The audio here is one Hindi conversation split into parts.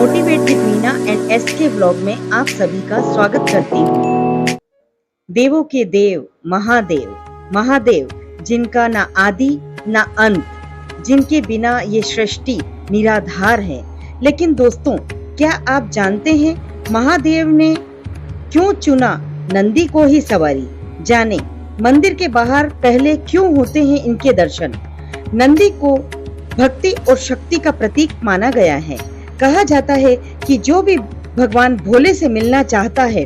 Motivate with Meena and SK vlog में आप सभी का स्वागत करती हूँ। देवों के देव महादेव, महादेव जिनका ना आदि ना अंत, जिनके बिना ये सृष्टि निराधार है। लेकिन दोस्तों, क्या आप जानते हैं महादेव ने क्यों चुना नंदी को ही सवारी? जाने मंदिर के बाहर पहले क्यों होते हैं इनके दर्शन। नंदी को भक्ति और शक्ति का प्रतीक माना गया है। कहा जाता है कि जो भी भगवान भोले से मिलना चाहता है,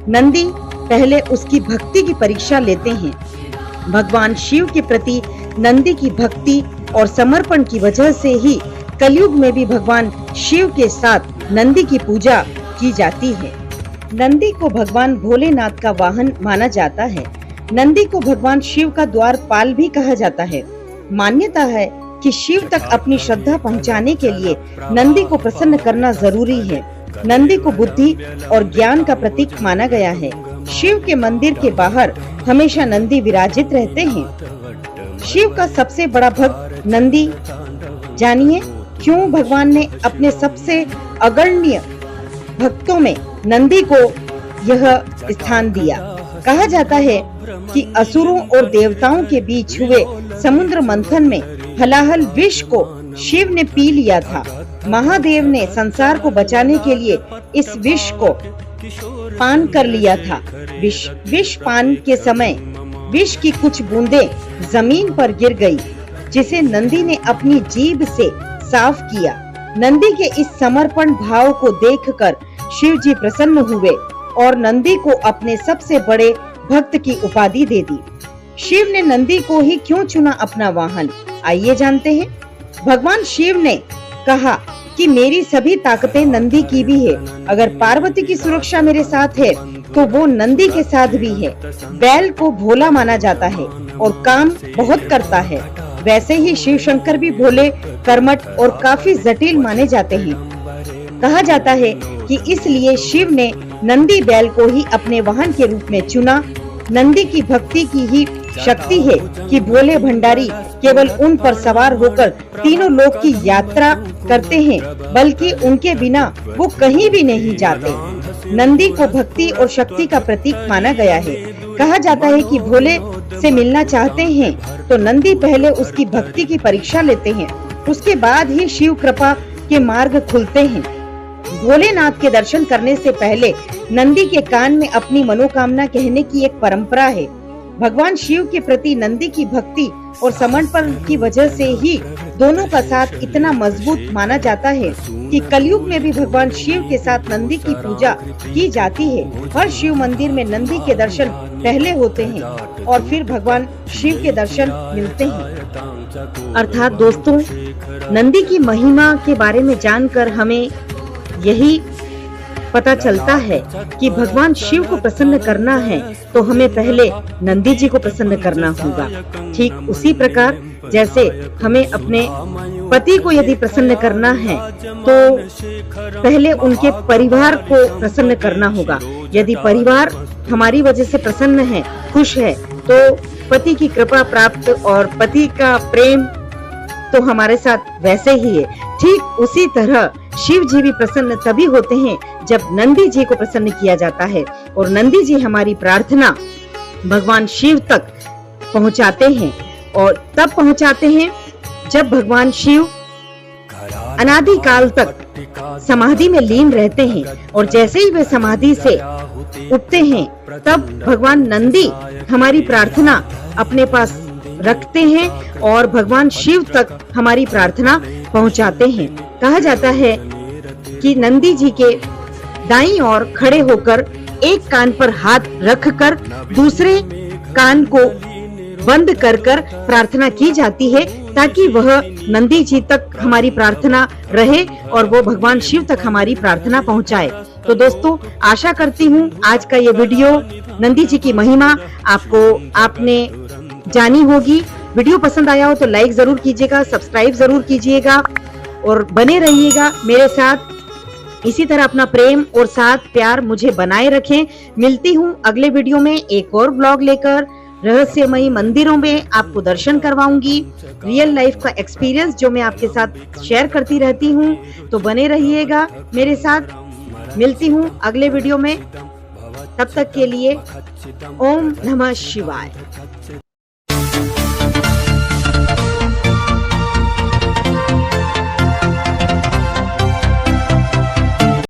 नंदी पहले उसकी भक्ति की परीक्षा लेते हैं। भगवान शिव के प्रति नंदी की भक्ति और समर्पण की वजह से ही कलयुग में भी भगवान शिव के साथ नंदी की पूजा की जाती है। नंदी को भगवान भोलेनाथ का वाहन माना जाता है। नंदी को भगवान शिव का द्वारपाल भी कहा जाता है। मान्यता है कि शिव तक अपनी श्रद्धा पहुंचाने के लिए नंदी को प्रसन्न करना जरूरी है। नंदी को बुद्धि और ज्ञान का प्रतीक माना गया है। शिव के मंदिर के बाहर हमेशा नंदी विराजित रहते हैं। शिव का सबसे बड़ा भक्त नंदी। जानिए क्यों भगवान ने अपने सबसे अग्रणी भक्तों में नंदी को यह स्थान दिया। कहा जाता है कि असुरों और देवताओं के बीच हुए समुद्र मंथन में हलाहल विष को शिव ने पी लिया था। महादेव ने संसार को बचाने के लिए इस विष को पान कर लिया था। विष पान के समय विष की कुछ बूंदें जमीन पर गिर गई, जिसे नंदी ने अपनी जीभ से साफ किया। नंदी के इस समर्पण भाव को देखकर शिव जी प्रसन्न हुए और नंदी को अपने सबसे बड़े भक्त की उपाधि दे दी। शिव ने नंदी को ही क्यों चुना अपना वाहन? आइए जानते हैं। भगवान शिव ने कहा कि मेरी सभी ताकतें नंदी की भी है। अगर पार्वती की सुरक्षा मेरे साथ है तो वो नंदी के साथ भी है। बैल को भोला माना जाता है और काम बहुत करता है। वैसे ही शिव शंकर भी भोले, कर्मठ और काफी जटिल माने जाते हैं। कहा जाता है कि इसलिए शिव ने नंदी बैल को ही अपने वाहन के रूप में चुना। नंदी की भक्ति की ही शक्ति है कि भोले भंडारी केवल उन पर सवार होकर तीनों लोक की यात्रा करते हैं, बल्कि उनके बिना वो कहीं भी नहीं जाते। नंदी को भक्ति और शक्ति का प्रतीक माना गया है। कहा जाता है कि भोले से मिलना चाहते हैं तो नंदी पहले उसकी भक्ति की परीक्षा लेते हैं, उसके बाद ही शिव कृपा के मार्ग खुलते हैं। भोलेनाथ के दर्शन करने से पहले नंदी के कान में अपनी मनोकामना कहने की एक परंपरा है। भगवान शिव के प्रति नंदी की भक्ति और समर्पण की वजह से ही दोनों का साथ इतना मजबूत माना जाता है कि कलयुग में भी भगवान शिव के साथ नंदी की पूजा की जाती है। हर शिव मंदिर में नंदी के दर्शन पहले होते हैं और फिर भगवान शिव के दर्शन मिलते हैं। अर्थात दोस्तों, नंदी की महिमा के बारे में जानकर हमें यही पता चलता है कि भगवान शिव को प्रसन्न करना है तो हमें पहले नंदी जी को प्रसन्न करना होगा। ठीक उसी प्रकार जैसे हमें अपने पति को यदि प्रसन्न करना है तो पहले उनके परिवार को प्रसन्न करना होगा। यदि परिवार हमारी वजह से प्रसन्न है, खुश है, तो पति की कृपा प्राप्त और पति का प्रेम तो हमारे साथ वैसे ही है। ठीक उसी तरह शिव जी भी प्रसन्न तभी होते हैं जब नंदी जी को प्रसन्न किया जाता है और नंदी जी हमारी प्रार्थना भगवान शिव तक पहुंचाते हैं। और तब पहुंचाते हैं जब भगवान शिव अनादि काल तक समाधि में लीन रहते हैं और जैसे ही वे समाधि से उठते हैं तब भगवान नंदी हमारी प्रार्थना अपने पास रखते हैं और भगवान शिव तक हमारी प्रार्थना पहुंचाते हैं। कहा जाता है कि नंदी जी के दाईं ओर खड़े होकर एक कान पर हाथ रखकर दूसरे कान को बंद कर प्रार्थना की जाती है ताकि वह नंदी जी तक हमारी प्रार्थना रहे और वो भगवान शिव तक हमारी प्रार्थना पहुंचाए। तो दोस्तों, आशा करती हूँ आज का ये वीडियो नंदी जी की महिमा आपने जानी होगी। वीडियो पसंद आया हो तो लाइक जरूर कीजिएगा, सब्सक्राइब जरूर कीजिएगा और बने रहिएगा मेरे साथ। इसी तरह अपना प्रेम और साथ प्यार मुझे बनाए रखें। मिलती हूँ अगले वीडियो में एक और ब्लॉग लेकर। रहस्यमयी मंदिरों में आपको दर्शन करवाऊंगी, रियल लाइफ का एक्सपीरियंस जो मैं आपके साथ शेयर करती रहती हूँ। तो बने रहिएगा मेरे साथ। मिलती हूँ अगले वीडियो में, तब तक के लिए ओम नमः शिवाय।